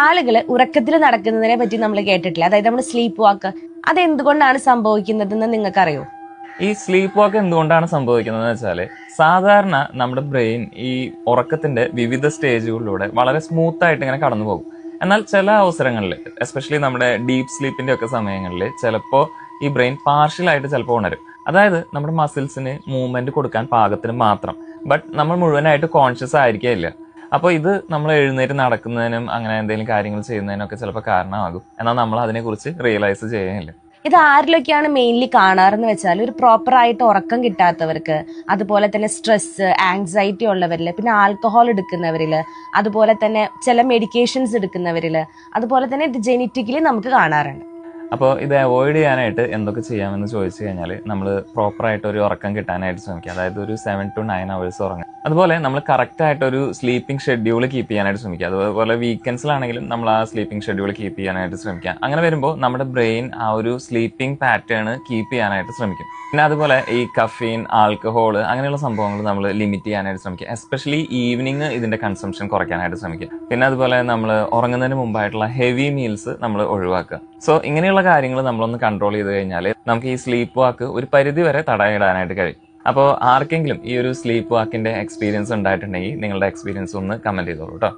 ആളുകൾ ഉറക്കത്തിൽ നടക്കുന്നതിനെ പറ്റി നമ്മൾ കേട്ടിട്ടില്ല, അതായത് നമ്മൾ സ്ലീപ്പ് വാക്ക്. അതെന്തുകൊണ്ടാണ് സംഭവിക്കുന്നതെന്ന് നിങ്ങൾക്കറിയോ? ഈ സ്ലീപ്പ് വാക്ക് എന്തുകൊണ്ടാണ് സംഭവിക്കുന്നത് വെച്ചാല്, സാധാരണ നമ്മുടെ ബ്രെയിൻ ഈ ഉറക്കത്തിന്റെ വിവിധ സ്റ്റേജുകളിലൂടെ വളരെ സ്മൂത്ത് ആയിട്ട് ഇങ്ങനെ കടന്നു പോകും. എന്നാൽ ചില അവസരങ്ങളിൽ, എസ്പെഷ്യലി നമ്മുടെ ഡീപ്പ് സ്ലീപ്പിന്റെ ഒക്കെ സമയങ്ങളിൽ, ചിലപ്പോൾ ഈ ബ്രെയിൻ പാർഷ്യലായിട്ട് ചിലപ്പോൾ ഉണരും. അതായത് നമ്മുടെ മസിൽസിന് മൂവ്മെന്റ് കൊടുക്കാൻ പാകത്തിന് മാത്രം, ബട്ട് നമ്മൾ മുഴുവനായിട്ട് കോൺഷ്യസ് ആയിരിക്കില്ല. അപ്പോൾ ഇത് നമ്മൾ എഴുന്നേറ്റ് നടക്കുന്നതിനും അങ്ങനെ എന്തെങ്കിലും കാര്യങ്ങൾ ചെയ്യുന്നതിനും ഒക്കെ ചിലപ്പോൾ കാരണമാകും. എന്നാൽ നമ്മൾ അതിനെക്കുറിച്ച് റിയലൈസ് ചെയ്യുന്നില്ല. ഇത് ആരിലൊക്കെയാണ് മെയിൻലി കാണാറെന്ന് വെച്ചാൽ, ഒരു പ്രോപ്പർ ആയിട്ട് ഉറക്കം കിട്ടാത്തവർക്ക്, അതുപോലെ തന്നെ സ്ട്രെസ് ആങ്സൈറ്റി ഉള്ളവരിൽ, പിന്നെ ആൽക്കഹോൾ എടുക്കുന്നവരിൽ, അതുപോലെ തന്നെ ചില മെഡിക്കേഷൻസ് എടുക്കുന്നവരിൽ, അതുപോലെ തന്നെ ഇത് ജെനറ്റിക്കലി നമുക്ക് കാണാറുണ്ട്. അപ്പോൾ ഇത് അവോയ്ഡ് ചെയ്യാനായിട്ട് എന്തൊക്കെ ചെയ്യാമെന്ന് ചോദിച്ചു കഴിഞ്ഞാൽ, നമ്മൾ പ്രോപ്പറായിട്ട് ഒരു ഉറക്കം കിട്ടാനായിട്ട് ശ്രമിക്കുക. അതായത് ഒരു 7 to 9 hours ഉറങ്ങുക. അതുപോലെ നമ്മൾ കറക്റ്റ് ആയിട്ട് ഒരു സ്ലീപ്പിംഗ് ഷെഡ്യൂൾ കീപ്പ് ചെയ്യാനായിട്ട് ശ്രമിക്കുക. അതുപോലെ വീക്കെൻഡ്സിലാണെങ്കിലും നമ്മൾ ആ സ്ലീപ്പിംഗ് ഷെഡ്യൂൾ കീപ്പ് ചെയ്യാനായിട്ട് ശ്രമിക്കുക. അങ്ങനെ വരുമ്പോൾ നമ്മുടെ ബ്രെയിൻ ആ ഒരു സ്ലീപ്പിംഗ് പാറ്റേൺ കീപ്പ് ചെയ്യാനായിട്ട് ശ്രമിക്കും. പിന്നെ അതുപോലെ ഈ കഫീൻ, ആൽക്കഹോൾ അങ്ങനെയുള്ള സംഭവങ്ങൾ നമ്മൾ ലിമിറ്റ് ചെയ്യാനായിട്ട് ശ്രമിക്കുക. എസ്പെഷ്യലി ഈവനിങ് ഇതിന്റെ കൺസംഷൻ കുറയ്ക്കാനായിട്ട് ശ്രമിക്കുക. പിന്നെ അതുപോലെ നമ്മൾ ഉറങ്ങുന്നതിന് മുമ്പായിട്ടുള്ള ഹെവി മീൽസ് നമ്മൾ ഒഴിവാക്കുക. സോ ഇങ്ങനെയുള്ള കാര്യങ്ങൾ നമ്മളൊന്ന് കൺട്രോൾ ചെയ്ത് കഴിഞ്ഞാൽ നമുക്ക് ഈ സ്ലീപ്പ് വാക്ക് ഒരു പരിധി വരെ തടയിടാനായിട്ട് കഴിയും. അപ്പോൾ ആർക്കെങ്കിലും ഈ ഒരു സ്ലീപ്പ് വാക്കിന്റെ എക്സ്പീരിയൻസ് ഉണ്ടായിട്ടുണ്ടെങ്കിൽ നിങ്ങളുടെ എക്സ്പീരിയൻസ് ഒന്ന് കമന്റ് ചെയ്തോളൂ കേട്ടോ.